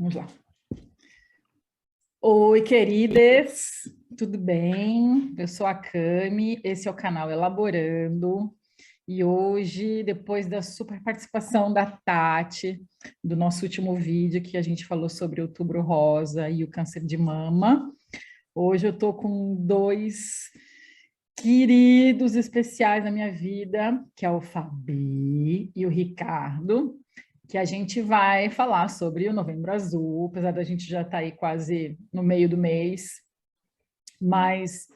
Vamos lá. Oi, queridas, tudo bem? Eu sou a Cami, esse é o canal Elaborando. E hoje, depois da super participação da Tati, do nosso último vídeo, que a gente falou sobre o Outubro Rosa e o câncer de mama, hoje eu estou com dois queridos especiais na minha vida, que é o Fabi e o Ricardo, que a gente vai falar sobre o Novembro Azul, apesar da gente já estar aí quase no meio do mês, mas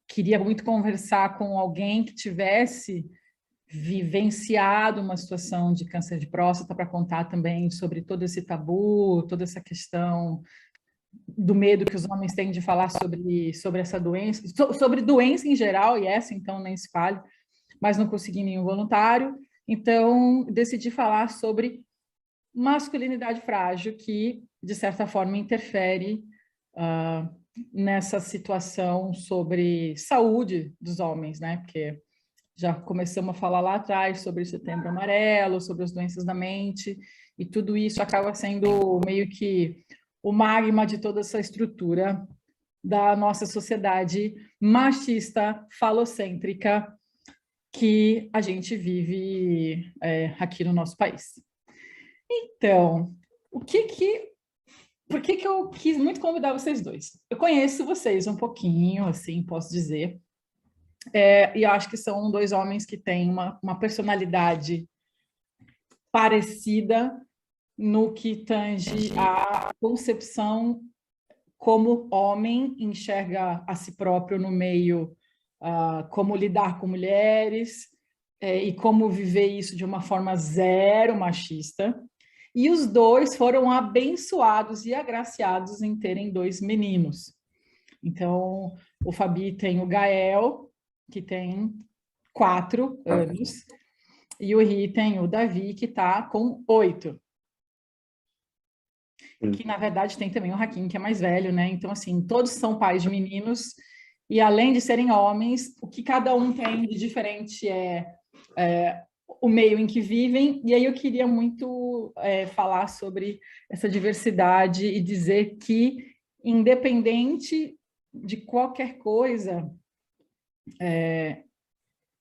queria muito conversar com alguém que tivesse vivenciado uma situação de câncer de próstata para contar também sobre todo esse tabu, toda essa questão do medo que os homens têm de falar sobre essa doença, sobre doença em geral, e essa então nem se fale, mas não consegui nenhum voluntário, então decidi falar sobre masculinidade frágil, que de certa forma interfere nessa situação sobre saúde dos homens, né? Porque já começamos a falar lá atrás sobre o Setembro Amarelo, sobre as doenças da mente, e tudo isso acaba sendo meio que o magma de toda essa estrutura da nossa sociedade machista, falocêntrica, que a gente vive aqui no nosso país. Então, por que eu quis muito convidar vocês dois? Eu conheço vocês um pouquinho, assim, posso dizer, e eu acho que são dois homens que têm uma personalidade parecida no que tange a concepção como homem enxerga a si próprio no meio, como lidar com mulheres, e como viver isso de uma forma zero machista. E os dois foram abençoados e agraciados em terem dois meninos. Então, o Fabi tem o Gael, que tem 4 anos, e o Ri tem o Davi, que está com 8. Que, na verdade, tem também o Hakim, que é mais velho, né? Então, assim, todos são pais de meninos, e além de serem homens, o que cada um tem de diferente é o meio em que vivem, e aí eu queria muito falar sobre essa diversidade e dizer que, independente de qualquer coisa,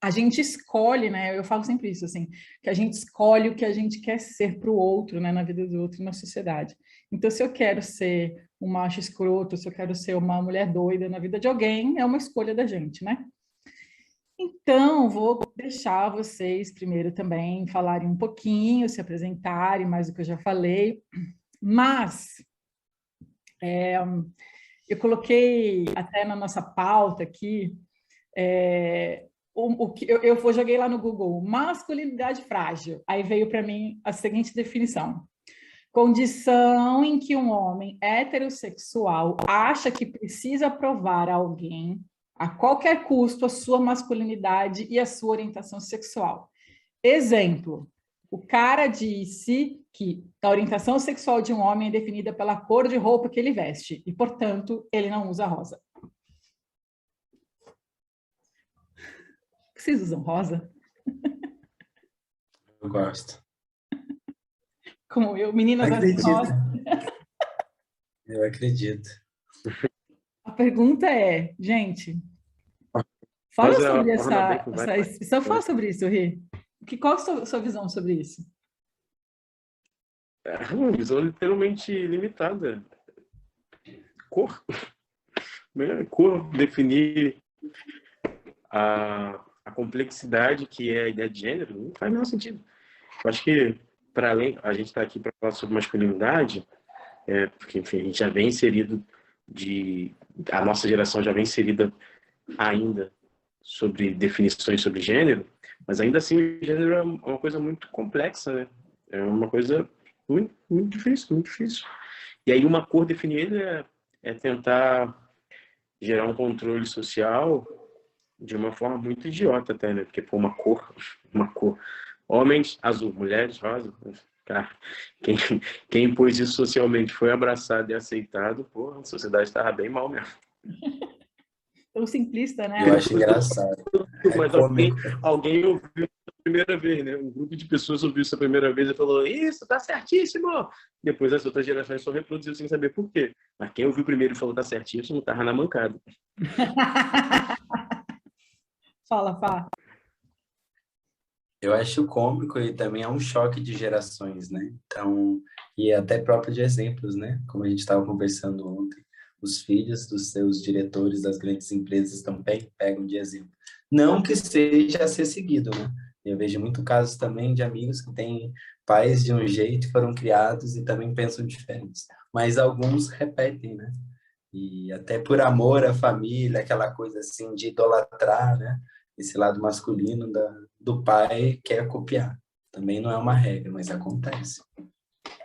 a gente escolhe, né? Eu falo sempre isso, assim, que a gente escolhe o que a gente quer ser para o outro, né? Na vida do outro e na sociedade. Então, se eu quero ser um macho escroto, se eu quero ser uma mulher doida na vida de alguém, é uma escolha da gente, né? Então, vou deixar vocês primeiro também falarem um pouquinho, se apresentarem, mais do que eu já falei, mas eu coloquei até na nossa pauta aqui, eu joguei lá no Google, masculinidade frágil, aí veio para mim a seguinte definição: condição em que um homem heterossexual acha que precisa provar a alguém, a qualquer custo, a sua masculinidade e a sua orientação sexual. Exemplo, o cara disse que a orientação sexual de um homem é definida pela cor de roupa que ele veste, e, portanto, ele não usa rosa. Vocês usam rosa? Eu gosto. Como eu, meninas Acredito. rosa. Eu acredito. A pergunta é, gente, fala sobre só fala sobre isso, Ri. Qual a sua visão sobre isso? É uma visão literalmente limitada. Cor. Cor definir a complexidade que é a ideia de gênero não faz o menor sentido. Eu acho que, para além, a gente está aqui para falar sobre masculinidade, porque, enfim, a gente já vem inserido a nossa geração já vem inserida ainda sobre definições sobre gênero, mas ainda assim o gênero é uma coisa muito complexa, né? É uma coisa muito, muito difícil, muito difícil. E aí uma cor definir ele é tentar gerar um controle social de uma forma muito idiota até, né? Porque, pô, uma cor. Homens, azul, mulheres, rosa. Cara, quem impôs isso socialmente foi abraçado e aceitado, pô, a sociedade estava bem mal mesmo. Tão simplista, né? Eu acho engraçado. Mas alguém ouviu primeira vez, né? Um grupo de pessoas ouviu isso a primeira vez e falou, isso, tá certíssimo! Depois as outras gerações só reproduziram sem saber por quê. Mas quem ouviu primeiro e falou, tá certíssimo, tava na mancada. Fala, Fá. Eu acho cômico e também é um choque de gerações, né? Então, e até próprio de exemplos, né? Como a gente estava conversando ontem, os filhos dos seus diretores das grandes empresas também pegam de exemplo. Não que seja a ser seguido, né? Eu vejo muito casos também de amigos que têm pais de um jeito, foram criados e também pensam diferentes. Mas alguns repetem, né? E até por amor à família, aquela coisa assim de idolatrar, né? Esse lado masculino do pai quer copiar. Também não é uma regra, mas acontece.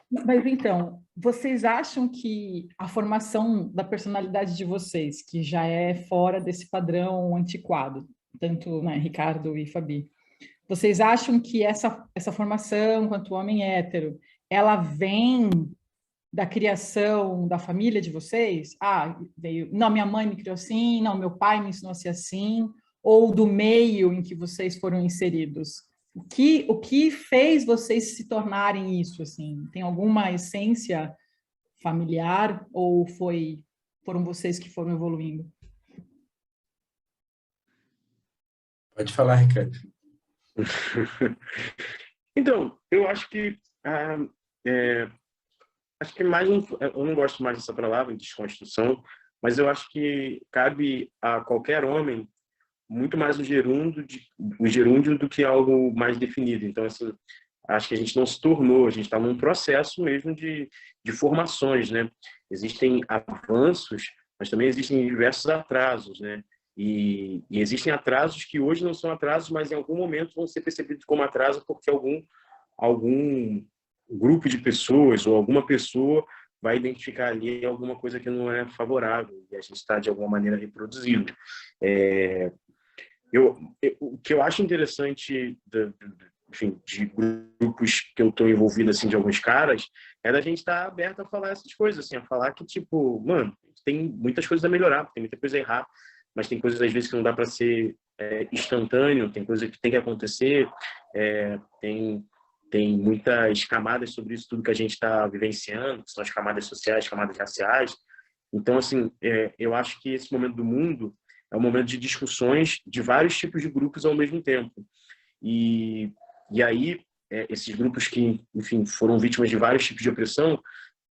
Mas então, vocês acham que a formação da personalidade de vocês, que já é fora desse padrão antiquado, tanto, né, Ricardo e Fabi, vocês acham que essa formação, quanto homem hétero, ela vem da criação da família de vocês? Ah, veio, não, minha mãe me criou assim, não, meu pai me ensinou a ser assim, ou do meio em que vocês foram inseridos? O que fez vocês se tornarem isso, assim? Tem alguma essência familiar ou foram vocês que foram evoluindo? Pode falar, Ricardo. Então, eu acho que acho que mais eu não gosto mais dessa palavra, desconstrução, mas eu acho que cabe a qualquer homem muito mais o gerúndio do que algo mais definido. Então, assim, acho que a gente não se tornou, a gente está num processo mesmo de formações, né? Existem avanços, mas também existem diversos atrasos, né? E existem atrasos que hoje não são atrasos, mas em algum momento vão ser percebidos como atraso porque algum grupo de pessoas ou alguma pessoa vai identificar ali alguma coisa que não é favorável e a gente está, de alguma maneira, reproduzindo. O que eu acho interessante enfim, de grupos que eu estou envolvido, assim, de alguns caras, é da gente estar aberto a falar essas coisas, assim, a falar que, tipo, mano, tem muitas coisas a melhorar, tem muita coisa a errar, mas tem coisas, às vezes, que não dá para ser instantâneo, tem coisa que tem que acontecer, tem muitas camadas sobre isso tudo que a gente está vivenciando, que são as camadas sociais, camadas raciais. Então, assim, eu acho que esse momento do mundo é um momento de discussões de vários tipos de grupos ao mesmo tempo. E aí, esses grupos que, enfim, foram vítimas de vários tipos de opressão,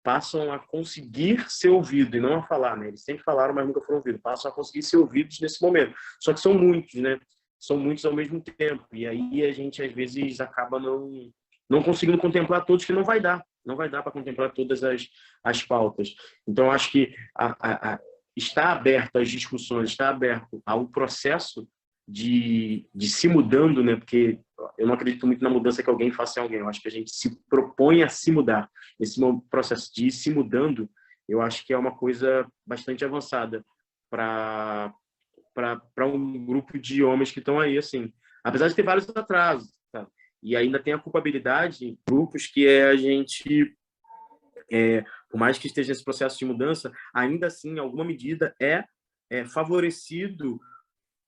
passam a conseguir ser ouvidos e não a falar, né? Eles sempre falaram, mas nunca foram ouvidos. Passam a conseguir ser ouvidos nesse momento. Só que são muitos, né? São muitos ao mesmo tempo. E aí a gente, às vezes, acaba não conseguindo contemplar todos, que não vai dar. Não vai dar para contemplar todas as pautas. Então, acho que está aberto às discussões, está aberto ao processo de se mudando, né? Porque eu não acredito muito na mudança que alguém faça em alguém. Eu acho que a gente se propõe a se mudar. Esse processo de ir se mudando, eu acho que é uma coisa bastante avançada para um grupo de homens que estão aí, assim. Apesar de ter vários atrasos, tá? E ainda tem a culpabilidade em grupos que a gente, por mais que esteja nesse processo de mudança, ainda assim, em alguma medida, é favorecido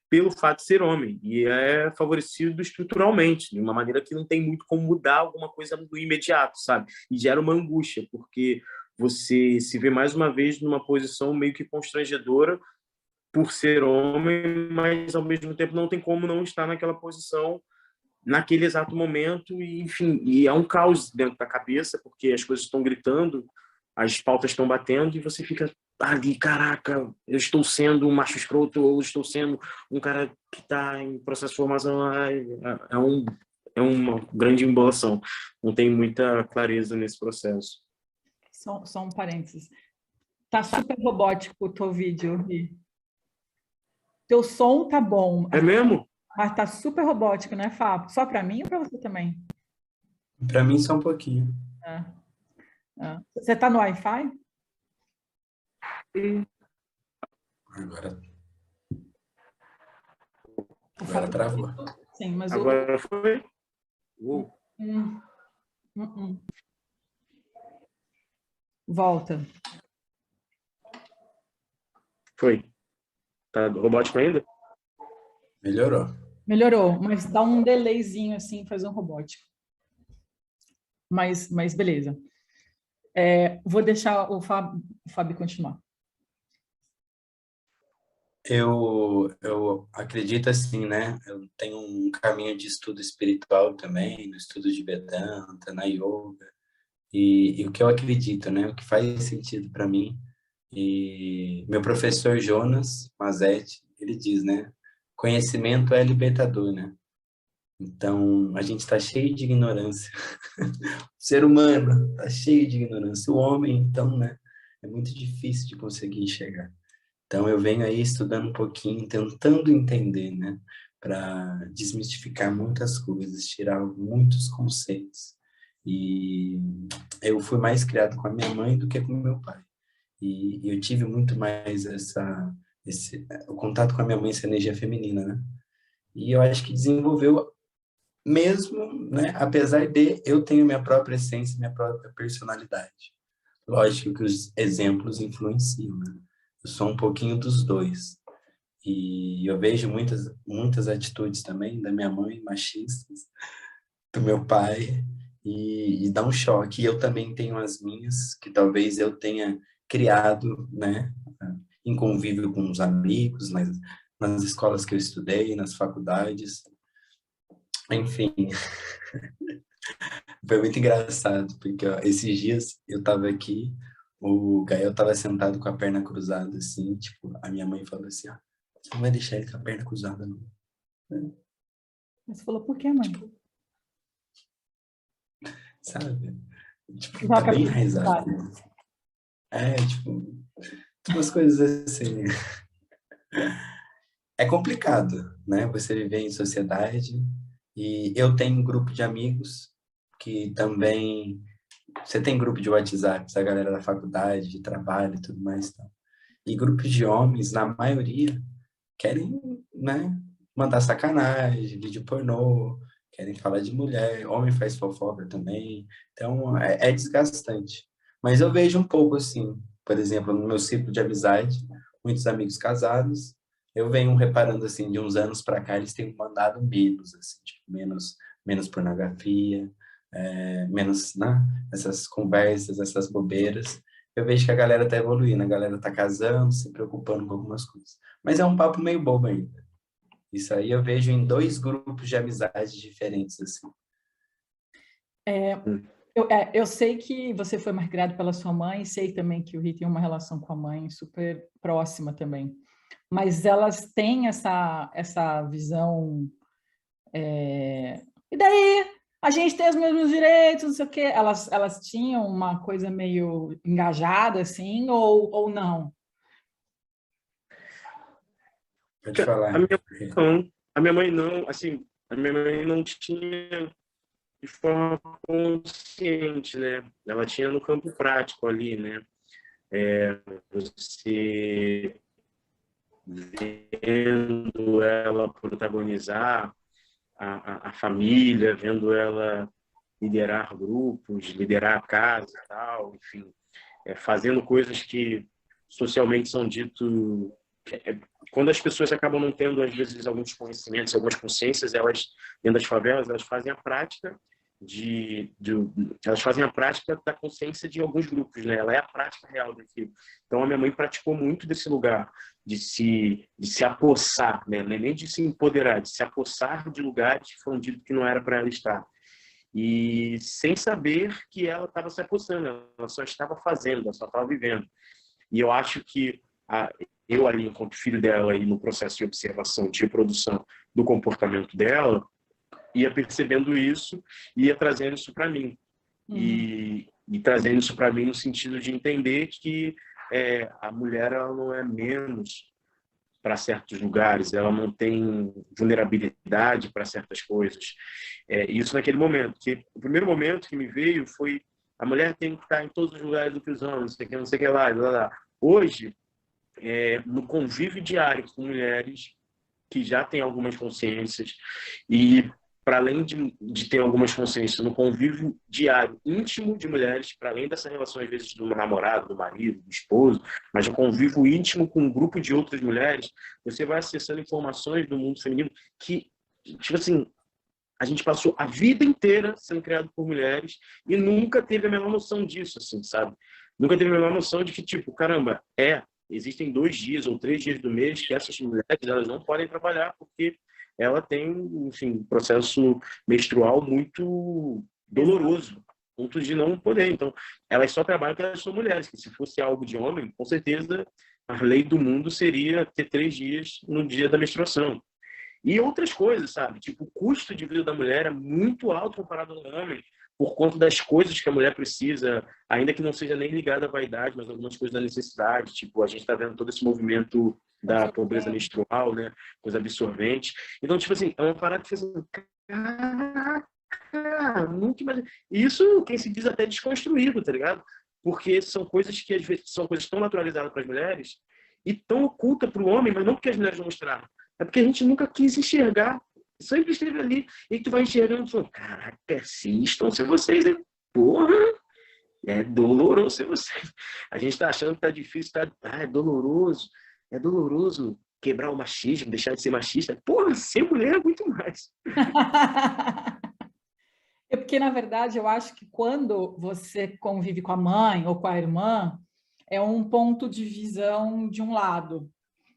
pelo fato de ser homem e é favorecido estruturalmente, de uma maneira que não tem muito como mudar alguma coisa no imediato, sabe? E gera uma angústia, porque você se vê mais uma vez numa posição meio que constrangedora por ser homem, mas ao mesmo tempo não tem como não estar naquela posição naquele exato momento e, enfim, e é um caos dentro da cabeça, porque as coisas estão gritando, as pautas estão batendo e você fica ali, caraca, eu estou sendo um macho escroto ou estou sendo um cara que está em processo de formação. É uma grande embolação. Não tem muita clareza nesse processo. Só um parênteses. Tá super robótico o teu vídeo, Ri. Teu som tá bom, É mesmo? mas tá super robótico, né, Fábio? Só para mim ou para você também? Para mim, só um pouquinho. Você tá no Wi-Fi? Agora, O agora Fábio- travou. Sim, mas Agora foi? Hum, hum. Volta. Foi. Tá robótico ainda? Melhorou. Melhorou, mas dá um delayzinho assim, faz um robótico. Mas beleza. Vou deixar o Fábio continuar. Eu acredito assim, né? Eu tenho um caminho de estudo espiritual também, no estudo de Vedanta, na yoga, e o que eu acredito, né? O que faz sentido para mim. E meu professor Jonas Mazetti, ele diz, né? Conhecimento é libertador, né? Então, a gente está cheio de ignorância. O ser humano está cheio de ignorância. O homem, então, né? É muito difícil de conseguir enxergar. Então, eu venho aí estudando um pouquinho, tentando entender, né? Para desmistificar muitas coisas, tirar muitos conceitos. E eu fui mais criado com a minha mãe do que com o meu pai. E eu tive muito mais o contato com a minha mãe, essa energia feminina, né? E eu acho que desenvolveu mesmo, né? Apesar de eu tenho minha própria essência, minha própria personalidade. Lógico que os exemplos influenciam, né? Eu sou um pouquinho dos dois. E eu vejo muitas atitudes também da minha mãe, machistas, do meu pai, e dá um choque. E eu também tenho as minhas, que talvez eu tenha criado, né? Em convívio com os amigos, nas escolas que eu estudei, nas faculdades. Enfim, foi muito engraçado, porque ó, esses dias eu tava aqui, o Gael tava sentado com a perna cruzada, assim, tipo, a minha mãe falou assim, ah, você não vai deixar ele com a perna cruzada, não. Você falou, por que, mãe? Sabe? Tipo, Dá tá para bem perguntar. enraizado. Tipo, umas coisas assim. É complicado, né? Você viver em sociedade. E eu tenho um grupo de amigos que também. Você tem grupo de WhatsApp, a galera da faculdade, de trabalho e tudo mais. Tá? E grupos de homens, na maioria, querem, né? Mandar sacanagem, vídeo pornô, querem falar de mulher, homem faz fofoca também. Então, é desgastante. Mas eu vejo um pouco assim, por exemplo, no meu ciclo de amizade, muitos amigos casados, eu venho reparando assim, de uns anos para cá, eles têm mandado menos, assim, tipo, menos pornografia, menos, né, essas conversas, essas bobeiras. Eu vejo que a galera tá evoluindo, a galera tá casando, se preocupando com algumas coisas. Mas é um papo meio bobo ainda. Isso aí eu vejo em dois grupos de amizades diferentes, assim. Eu sei que você foi mais criado pela sua mãe, sei também que o Ri tem uma relação com a mãe super próxima também. Mas elas têm essa visão. E daí? A gente tem os mesmos direitos, não sei o quê. Elas tinham uma coisa meio engajada, assim, ou não? Pode A falar. minha não, a minha mãe não, assim, a minha mãe não tinha de forma consciente, né? Ela tinha no campo prático ali, né? Você vendo ela protagonizar a família, vendo ela liderar grupos, liderar a casa e tal, enfim, fazendo coisas que socialmente são dito quando as pessoas acabam não tendo às vezes alguns conhecimentos, algumas consciências, elas dentro das favelas elas fazem a prática elas fazem a prática da consciência de alguns grupos, né? Ela é a prática real daquilo. Então a minha mãe praticou muito desse lugar de se apossar, né? Nem de se empoderar, de se apossar de lugares que foram dito que não era para ela estar. E sem saber que ela estava se apossando, ela só estava fazendo, ela só estava vivendo. E eu acho que eu ali, enquanto filho dela, e no processo de observação, de reprodução do comportamento dela, ia percebendo isso e ia trazendo isso para mim. E trazendo isso para mim no sentido de entender que a mulher ela não é menos para certos lugares, ela não tem vulnerabilidade para certas coisas. Isso naquele momento. Que o primeiro momento que me veio foi a mulher tem que estar em todos os lugares do que os homens, não sei o que lá, lá, lá. Hoje, no convívio diário com mulheres que já têm algumas consciências e para além de ter algumas consciências no convívio diário íntimo de mulheres, para além dessa relação às vezes do namorado, do marido, do esposo, mas o convívio íntimo com um grupo de outras mulheres, você vai acessando informações do mundo feminino que tipo assim, a gente passou a vida inteira sendo criado por mulheres e nunca teve a menor noção disso, assim, sabe? Nunca teve a menor noção de que, tipo, caramba, existem 2 dias ou 3 dias do mês que essas mulheres, elas não podem trabalhar porque ela tem, enfim, um processo menstrual muito doloroso, a ponto de não poder. Então, elas só trabalham porque elas são mulheres, que se fosse algo de homem, com certeza a lei do mundo seria ter 3 dias no dia da menstruação. E outras coisas, sabe? Tipo, o custo de vida da mulher é muito alto comparado ao homem, por conta das coisas que a mulher precisa, ainda que não seja nem ligada à vaidade, mas algumas coisas da necessidade. Tipo, a gente está vendo todo esse movimento da pobreza menstrual, né? Coisa absorvente. Então, tipo assim, é uma parada que assim, caraca, nunca mais... Isso, quem se diz até desconstruído, tá ligado? Porque são coisas que, às vezes, são coisas tão naturalizadas para as mulheres e tão ocultas para o homem, mas não porque as mulheres não mostraram. É porque a gente nunca quis enxergar. Sempre esteve ali. E tu vai enxergando e falando, caraca, assistam se vocês. Porra, é doloroso se vocês. A gente tá achando que tá difícil, tá? É doloroso. É doloroso quebrar o machismo, deixar de ser machista. Porra, ser mulher é muito mais. É porque, na verdade, eu acho que quando você convive com a mãe ou com a irmã, é um ponto de visão de um lado.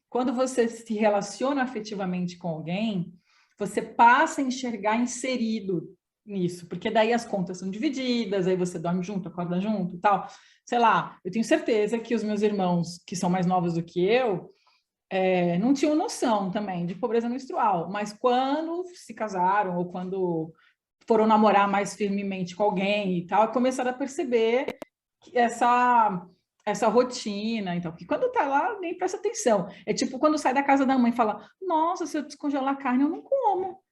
Quando você se relaciona afetivamente com alguém, você passa a enxergar inserido nisso, porque daí as contas são divididas, aí você dorme junto, acorda junto e tal. Sei lá, eu tenho certeza que os meus irmãos, que são mais novos do que eu, não tinham noção também de pobreza menstrual, mas quando se casaram ou quando foram namorar mais firmemente com alguém e tal, começaram a perceber que essa rotina, então, porque quando tá lá, nem presta atenção. É tipo quando sai da casa da mãe e fala, nossa, se eu descongelar a carne, eu não como.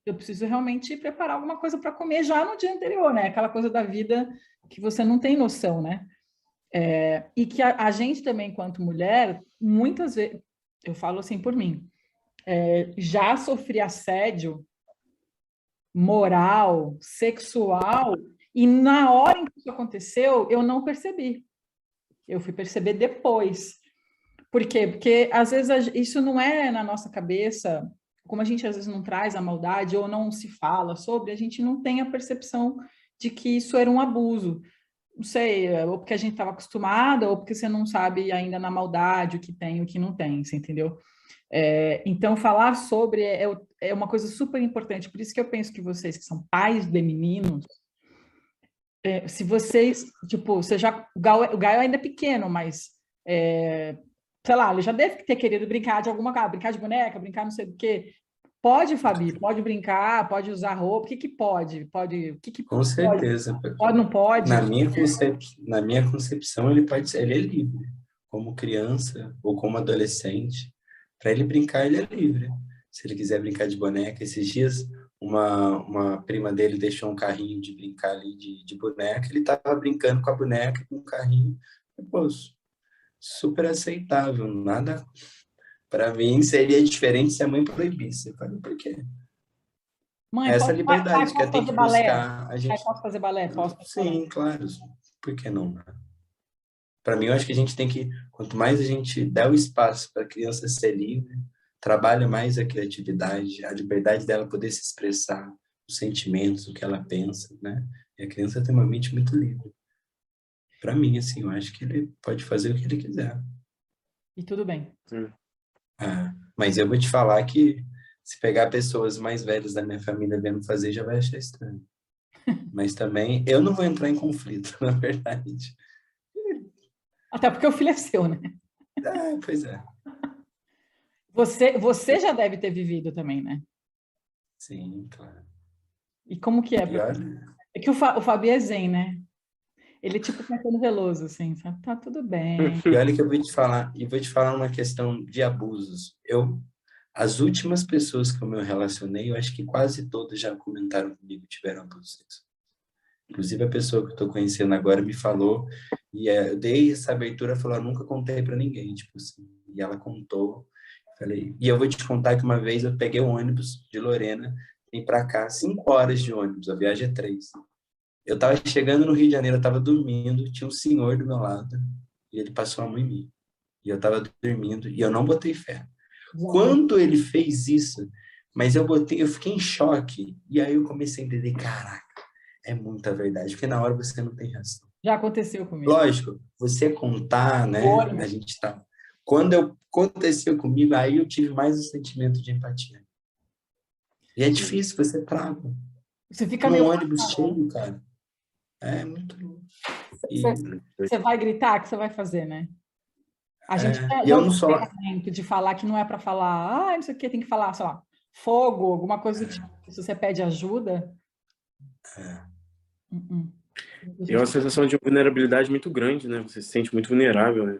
Eu preciso realmente preparar alguma coisa para comer já no dia anterior, né? Aquela coisa da vida que você não tem noção, né? E que a gente também, enquanto mulher, muitas vezes, eu falo assim por mim, já sofri assédio moral, sexual, e na hora em que isso aconteceu, eu não percebi. Eu fui perceber depois. Por quê? Porque às vezes isso não é na nossa cabeça, como a gente às vezes não traz a maldade ou não se fala sobre, a gente não tem a percepção de que isso era um abuso. Não sei, ou porque a gente estava acostumada, ou porque você não sabe ainda na maldade o que tem e o que não tem, você entendeu? Então, falar sobre é uma coisa super importante. Por isso que eu penso que vocês, que são pais de meninos, se vocês, tipo, o Gaio ainda é pequeno, mas, sei lá, ele já deve ter querido brincar de alguma coisa, brincar de boneca, brincar não sei do quê. Pode, Fabi, pode brincar, pode usar roupa, o que que pode? O que que Com certeza. pode, não pode? Na minha concepção, ele pode ser, ele é livre. Como criança ou como adolescente, para ele brincar, ele é livre. Se ele quiser brincar de boneca, esses dias uma prima dele deixou um carrinho de brincar ali de boneca, ele estava brincando com a boneca, com o carrinho. Pô, super aceitável, nada. Para mim, seria diferente se a mãe proibisse. Eu falei, por quê? Mãe, Essa liberdade que tem que buscar. A gente... Posso fazer balé? Posso fazer balé? Sim, claro. Por que não? Para mim, eu acho que a gente tem que, quanto mais a gente der o espaço para a criança ser livre, trabalha mais a criatividade, a liberdade dela poder se expressar, os sentimentos, o que ela pensa, né? E a criança tem uma mente muito livre. Para mim, assim, eu acho que ele pode fazer o que ele quiser. E tudo bem. Mas eu vou te falar que se pegar pessoas mais velhas da minha família vendo fazer, já vai achar estranho. Mas também, eu não vou entrar em conflito, na verdade. Até porque o filho é seu, né? Pois é. Você já deve ter vivido também, né? Sim, claro. E como que é? E olha... É que o Fabi é zen, né? Ele é tipo Caetano Veloso, assim, sabe? Tá tudo bem. E olha que eu vou te falar uma questão de abusos. As últimas pessoas que eu me relacionei, eu acho que quase todas já comentaram comigo que tiveram abuso sexual. Inclusive a pessoa que eu estou conhecendo agora me falou, e eu dei essa abertura, falou, eu nunca contei para ninguém, tipo assim. E ela contou, falei, e eu vou te contar que uma vez eu peguei o ônibus de Lorena, vim para cá, 5 horas de ônibus, a viagem é 3. Eu estava chegando no Rio de Janeiro, eu estava dormindo, tinha um senhor do meu lado, e ele passou a mão em mim. E eu estava dormindo, e eu não botei fé. Quando ele fez isso, Mas eu fiquei em choque. E aí eu comecei a entender, caraca, é muita verdade. Porque na hora você não tem razão. Já aconteceu comigo. Lógico, você contar, né? Olha, A gente tá. Aconteceu comigo, aí eu tive mais o sentimento de empatia. E é difícil, você trava. você fica meio. Num ônibus cheio, cara. É muito louco. E, Você vai gritar, o que você vai fazer, né? A gente e já eu não usou o só. treinamento de falar que não é para falar, não sei o que, tem que falar, sei lá, fogo, alguma coisa do tipo. Se você pede ajuda. Uh-uh. E é uma sensação de vulnerabilidade muito grande, né? Você se sente muito vulnerável, né?